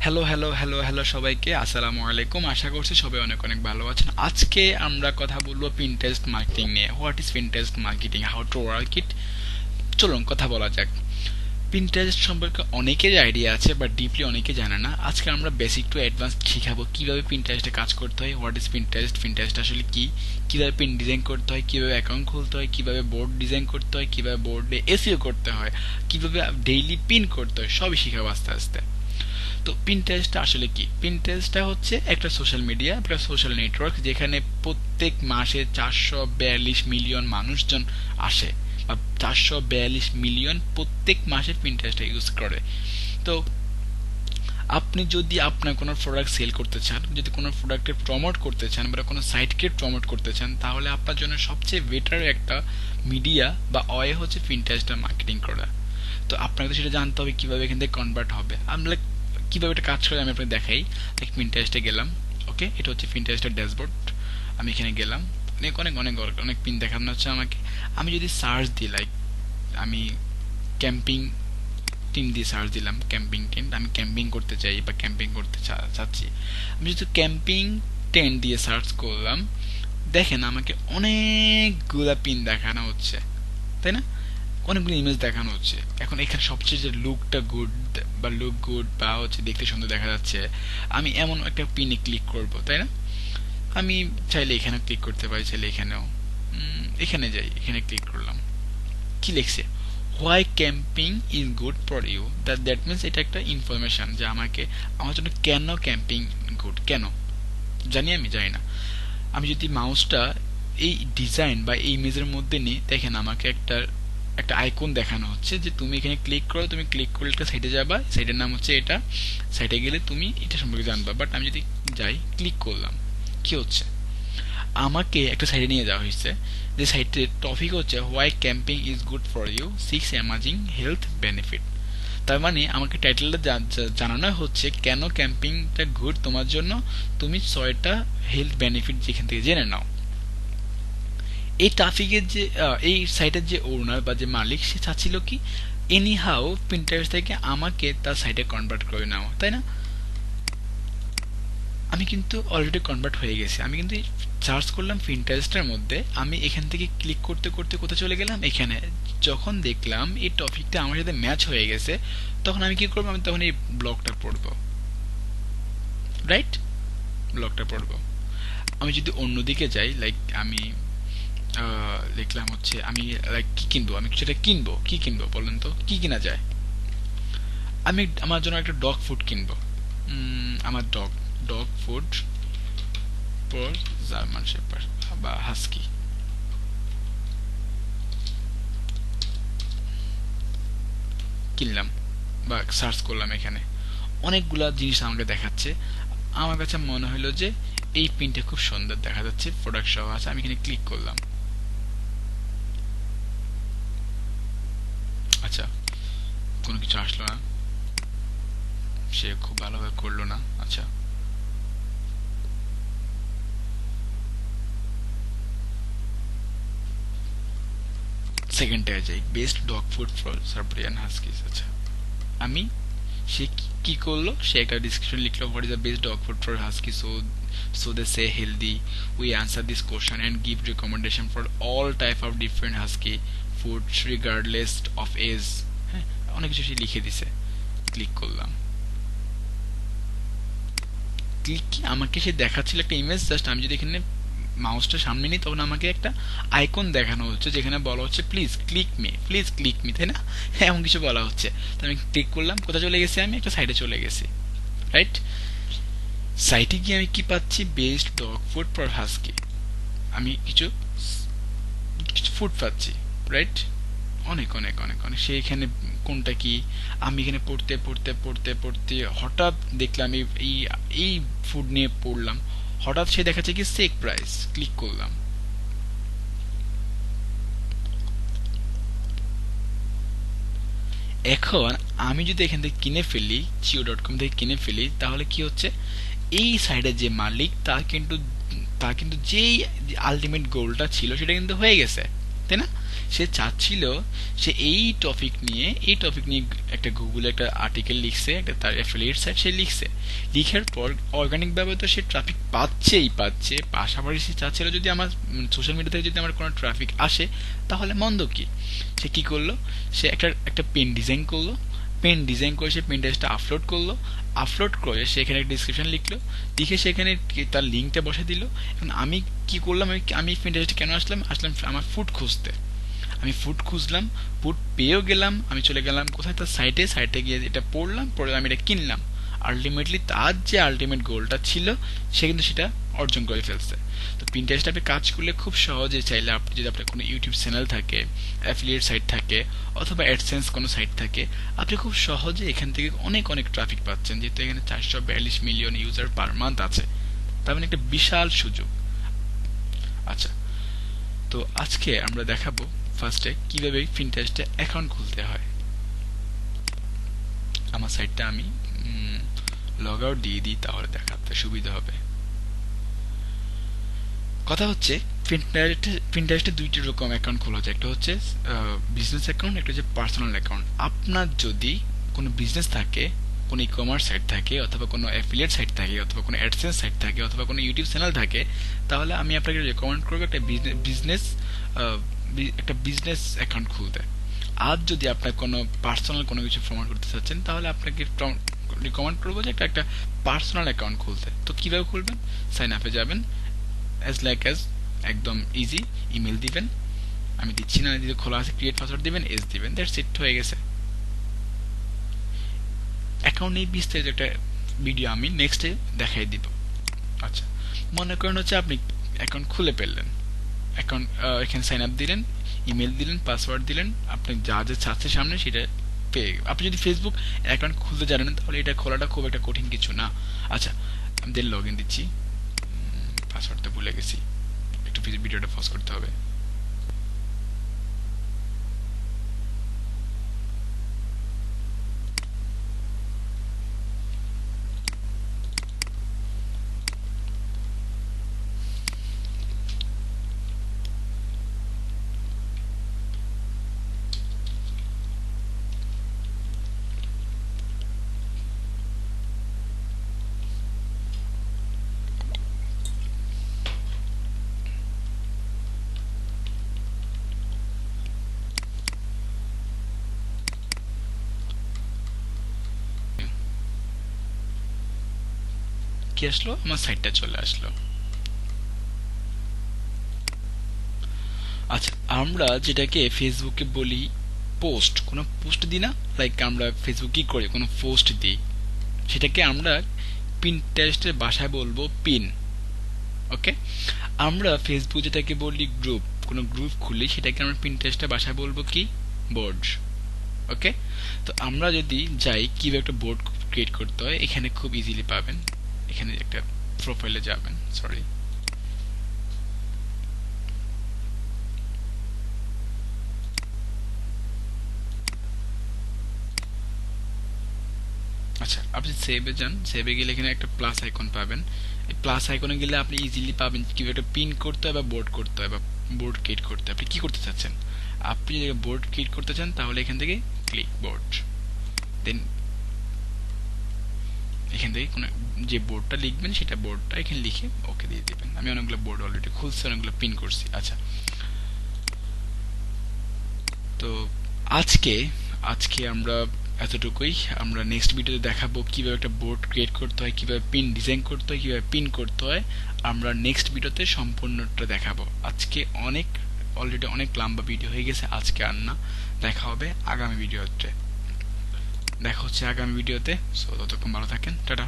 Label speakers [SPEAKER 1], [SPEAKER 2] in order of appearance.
[SPEAKER 1] Hello hello hello hello সবাইকে আসসালামু আলাইকুম। আশা করছি সবাই অনেক অনেক ভালো আছেন। আজকে আমরা কথা বলবো পিন্টারেস্ট মার্কেটিং নিয়ে। What is Pinterest marketing, how to work it. চলুন কথা বলা যাক। পিন্টারেস্ট সম্পর্কে অনেকেরই আইডিয়া আছে, বাট ডিপলি অনেকে জানে না। আজকে আমরা বেসিক টু অ্যাডভান্স শিখাবো কিভাবে পিন্টারেস্টে কাজ করতে হয়, হোয়াট ইজ পিন্টারেস্ট, পিন্টারেস্ট আসলে কি, কিভাবে পিন ডিজাইন করতে হয়, কিভাবে অ্যাকাউন্ট খুলতে হয়, কিভাবে বোর্ড ডিজাইন করতে হয়, কিভাবে বোর্ডে এসইও করতে হয়, কিভাবে ডেইলি পিন করতে হয়, সবই শিখাবো আস্তে আস্তে। তো পিন্টারেস্টটা আসলে কি? পিন্টারেস্টটা হচ্ছে একটা সোশ্যাল মিডিয়া, একটা সোশ্যাল নেটওয়ার্ক, যেখানে প্রত্যেক মাসে 442 মিলিয়ন মানুষজন আসে, বা 442 মিলিয়ন প্রত্যেক মাসে পিন্টারেস্টটা ইউজ করে। তো আপনি যদি আপনার কোনো প্রোডাক্ট সেল করতে চান, যদি কোনো প্রোডাক্টের প্রমোট করতে চান, বা কোনো সাইটকে প্রমোট করতে চান, তাহলে আপনার জন্য সবচেয়ে বেটার একটা মিডিয়া বা ওয়ে হচ্ছে পিন্টারেস্টটা মার্কেটিং করা। তো আপনাকে তো সেটা জানতে হবে কিভাবে এখান থেকে কনভার্ট হবে। আমরা কিভাবে এটা কাজ করে আমি আপনাকে দেখাই। লাইক পিন্টারেস্টে গেলাম, ওকে, এটা হচ্ছে পিন্টারেস্টের ড্যাশবোর্ড। আমি এখানে গেলাম, অনেক অনেক অনেক অনেক পিন দেখানো হচ্ছে আমাকে। আমি যদি সার্চ দিই, লাইক আমি ক্যাম্পিং টিম দিয়ে সার্চ দিলাম, ক্যাম্পিং টেন্ট, আমি ক্যাম্পিং করতে চাই বা ক্যাম্পিং করতে চাচ্ছি। আমি যদি ক্যাম্পিং টেন্ট দিয়ে সার্চ করলাম, দেখেন আমাকে অনেকগুলা পিন দেখানো হচ্ছে, তাই না? অনেকগুলো ইমেজ দেখানো হচ্ছে। এখন এখানে সবচেয়ে যে লুকটা গুড, বা লুক গুড, বা হচ্ছে দেখতে সুন্দর দেখা যাচ্ছে, আমি এমন একটা পিনে ক্লিক করব, তাই না? আমি চাইলে এখানে ক্লিক করতে পারি, চাইলে এখানেও। এখানে যাই, এখানে ক্লিক করলাম। কি লিখছে? Why camping is good for you. That means এটা একটা ইনফরমেশন যে আমাকে, আমার জন্য কেন ক্যাম্পিং গুড, কেন জানি, আমি জানি না। আমি যদি মাউসটা এই ডিজাইন বা এই ইমেজের মধ্যে নিই, দেখেন আমাকে একটা একটা আইকন দেখানো হচ্ছে যে তুমি এখানে ক্লিক করো, তুমি ক্লিক করলে একটা সাইটে যাবা, সাইটের নাম হচ্ছে এটা। সাইটে গেলে তুমি এটা সম্পর্কে জানবা। বাট আমি যদি যাই, ক্লিক করলাম, কি হচ্ছে? আমাকে একটা সাইটে নিয়ে যাওয়া হয়েছে, যে সাইটের টপিক হচ্ছে why camping is good for you, 6 amazing health benefit. তার মানে আমাকে টাইটেলটা জানানো হচ্ছে কেন ক্যাম্পিংটা গুড তোমার জন্য, তুমি 6টা হেলথ বেনিফিট যেখান থেকে জেনে নাও। এই ট্রাফিকের যে এই সাইটের যে ওনার বা যে মালিক, সে চাচ্ছিল কি, এনি হাউ প্রিন্টারেস্ট থেকে আমাকে তার সাইটে কনভার্ট করে নেওয়া, তাই না? আমি কিন্তু অলরেডি কনভার্ট হয়ে গেছি। আমি কিন্তু সার্চ করলাম প্রিন্টারেস্টের মধ্যে, আমি এখান থেকে ক্লিক করতে করতে কোথায় চলে গেলাম, এখানে। যখন দেখলাম এই টপিকটা আমার সাথে ম্যাচ হয়ে গেছে, তখন আমি কি করবো, আমি তখন এই ব্লগটা পড়বো, রাইট? ব্লগটা পড়বো। আমি যদি অন্যদিকে যাই, লাইক আমি লিখলাম হচ্ছে আমি লাইক কি কিনবো, আমি সেটা কিনবো, কি কিনবো বলেন তো, কি কিনা যায়? আমি আমার জন্য একটা ডগ ফুড কিনবো। আমার dog dog food for German shepherd বা হাস্কি কিনলাম, বা সার্চ করলাম। এখানে অনেকগুলা জিনিস আমাকে দেখাচ্ছে। আমার কাছে মনে হলো যে এই পিনটা খুব সুন্দর দেখা যাচ্ছে, প্রোডাক্ট সহ আছে। আমি এখানে ক্লিক করলাম। আচ্ছা, কোনো কিছু আসলো না, সে খুব ভালোভাবে করলো না। আচ্ছা, সেকেন্ডে যাই, best dog food for Siberian huskies. আচ্ছা, আমি, সে কি করলো, সে একটা ডিসক্রিপশন লিখলো, what is the best dog food for husky, so they say healthy, we answer this question and give recommendation for all type of different husky foods regardless of age. হ্যাঁ, অনেক কিছু সে লিখে দিছে। ক্লিক করলাম। Click কি, আমাকে সে দেখাচ্ছিল একটা ইমেজ। জাস্ট আমি যদি এখানে মাউসটা সামনে নিই, তখন আমাকে একটা আইকন দেখানো হচ্ছে, যেখানে বলা হচ্ছে please click me, please click me, তাই না? হ্যাঁ, এমন কিছু বলা হচ্ছে। তো আমি ক্লিক করলাম, কোথায় চলে গেছি, আমি একটা সাইডে চলে গেছি, রাইট? সাইটে গিয়ে আমি কি পাচ্ছি, best dog food for husky. আমি কিছু কিছু ফুড পাচ্ছি, রাইট? অনেক অনেক অনেক অনেক, সে এখানে কোনটা কি, আমি এখানে পড়তে পড়তে পড়তে পড়তে হঠাৎ দেখলাম এই এই এই ফুড নিয়ে পড়লাম। হঠাৎ সে দেখাচ্ছে কি সেক প্রাইস, ক্লিক করলাম। এখন আমি যদি এখান থেকে কিনে ফেলি, জিও.কম থেকে কিনে ফেলি, তাহলে কি হচ্ছে, এই সাইডের যে মালিক, তার কিন্তু যেই আলটিমেট গোলটা ছিল সেটা কিন্তু হয়ে গেছে, তাই না? সে চাচ্ছিল সে এই টপিক নিয়ে একটা গুগলে একটা আর্টিকেল লিখছে, একটা তার অ্যাফিলিয়েট সাইট সে লিখছে। লিখার পর অর্গানিকভাবে তো সে ট্রাফিক পাচ্ছে, পাশাপাশি সে চাচ্ছিল যদি আমার সোশ্যাল মিডিয়া থেকে যদি আমার কোনো ট্রাফিক আসে তাহলে মন্দ কি। সে কি করলো, সে একটা পেন ডিজাইন করে সে পেনটা আপলোড করে সেখানে ডিসক্রিপশন লিখলো, লিখে সেখানে তার লিঙ্কটা বসে দিল। এখন আমি কি করলাম, আমি পেনটা কেন আসলাম আমার ফুড খুঁজতে। আমি ফুড খুঁজলাম, ফুড পেয়েও গেলাম, আমি চলে গেলাম কোথায়, তার সাইটে গিয়ে এটা পড়ে আমি এটা কিনলাম। আলটিমেটলি তার যে আলটিমেট গোলটা ছিল সে কিন্তু সেটা অর্জন করে ফেলছে। তো পিন্টারেস্টে আপনি কাজ করলে খুব সহজে চাইলে আপনি যদি আপনার কোনো ইউটিউব চ্যানেল থাকে, অ্যাফিলিয়েট সাইট থাকে, অথবা অ্যাডসেন্স কোনো সাইট থাকে, আপনি খুব সহজে এখান থেকে অনেক অনেক ট্রাফিক পাচ্ছেন, যেহেতু এখানে 442 মিলিয়ন ইউজার পার মান্থ আছে। তার মানে একটা বিশাল সুযোগ। আচ্ছা, তো আজকে আমরা দেখাবো ফার্স্টে কিভাবে পিন্টারেস্টে অ্যাকাউন্ট খুলতে হয়। আমার সাইটটা আমি লগ আউট দিয়ে দিই, তাহলে দেখাতে সুবিধা হবে। কথা হচ্ছে পিন্টারেস্টে দুইটি রকম অ্যাকাউন্ট খোলা যায়, একটা হচ্ছে বিজনেস অ্যাকাউন্ট, একটা হচ্ছে পার্সোনাল অ্যাকাউন্ট। আপনার যদি কোনো বিজনেস থাকে, কোনো ই কমার্স সাইট থাকে, অথবা কোনো অ্যাফিলিয়েট সাইট থাকে, অথবা কোনো অ্যাডসেন্স সাইট থাকে, অথবা কোনো ইউটিউব চ্যানেল থাকে, তাহলে আমি আপনাকে রেকমেন্ড করবো একটা বিজনেস অ্যাকাউন্ট খুলতে। আর যদি আপনার কোনো পার্সোনাল কোনো কিছু প্রমোট করতে চাচ্ছেন, তাহলে আপনাকে রিকমেন্ড করবো যে একটা পার্সোনাল অ্যাকাউন্ট খুলতে। তো কীভাবে খুলবেন, সাইন আপে যাবেন, অ্যাজ একদম ইজি, ইমেল দিবেন, আমি দিচ্ছি না, যদি খোলা আছে ক্রিয়েট পাসওয়ার্ড দিবেন, এস দিবেন, দ্যাটস ইট, হয়ে গেছে। অ্যাকাউন্ট নিয়ে বিস্তারিত একটা ভিডিও আমি নেক্সটে দেখাই দিব। আচ্ছা, মনে করেন হচ্ছে আপনি অ্যাকাউন্ট খুলে ফেললেন, অ্যাকাউন্ট এখানে সাইন আপ দিলেন, ইমেল দিলেন, পাসওয়ার্ড দিলেন, আপনি যা যা চাচ্ছে সামনে সেটা পেয়ে। আপনি যদি ফেসবুক অ্যাকাউন্ট খুলতে জানেন তাহলে এটা খোলাটা খুব একটা কঠিন কিছু না। আচ্ছা, আমি লগ ইন দিচ্ছি, পাসওয়ার্ডটা ভুলে গেছি, একটু ভিডিওটা পজ করতে হবে। কি আসলো, আমার সাইটটা চলে আসলো। আচ্ছা, আমরা যেটাকে ফেসবুকে বলি পোস্ট, কোনো পোস্ট দিই না, লাইক আমরা ফেসবুক কি করি, কোনো পোস্ট দিই, সেটাকে আমরা পিন্টারেস্টের ভাষায় বলবো পিন। ওকে, আমরা ফেসবুক যেটাকে বলি গ্রুপ, কোনো গ্রুপ খুলি সেটাকে আমরা পিন্টারেস্টের ভাষায় বলবো কি, বোর্ড। ওকে, তো আমরা যদি যাই কিভাবে একটা বোর্ড ক্রিয়েট করতে হয়, এখানে খুব ইজিলি পাবেন। এখানে একটা প্রোফাইলে যাবেন, সরি, আচ্ছা, আপনি সেভে যান, সেভে গেলে এখানে একটা প্লাস আইকন পাবেন। এই প্লাস আইকনে গেলে আপনি ইজিলি পাবেন কিভাবে একটা পিন করতে হয় বা বোর্ড করতে হয় বা বোর্ড ক্রিয়েট করতে হয়। আপনি কি করতে চাচ্ছেন, আপনি যদি বোর্ড ক্রিয়েট করতে চান তাহলে এখান থেকে ক্লিক বোর্ড, দেন এখান থেকে কোনো যে বোর্ডটা লিখবেন সেটা বোর্ডটা এখানে লিখে ওকে দিয়ে দিবেন। আমি অনেকগুলো বোর্ড অলরেডি খুলছি, অনেকগুলো পিন করছি। আচ্ছা, তো আজকে আজকে আমরা এতটুকুই। আমরা নেক্সট ভিডিওতে দেখাবো কিভাবে একটা বোর্ড ক্রিয়েট করতে হয়, কিভাবে পিন ডিজাইন করতে হয়, কিভাবে পিন করতে হয়। আমরা নেক্সট ভিডিওতে সম্পূর্ণটা দেখাবো। আজকে অলরেডি অনেক লম্বা ভিডিও হয়ে গেছে, আজকে আর না, দেখা হবে আগামী ভিডিওতে। দেখা হচ্ছে আগামী ভিডিওতে। সো ততক্ষণ ভালো থাকেন, টাটা।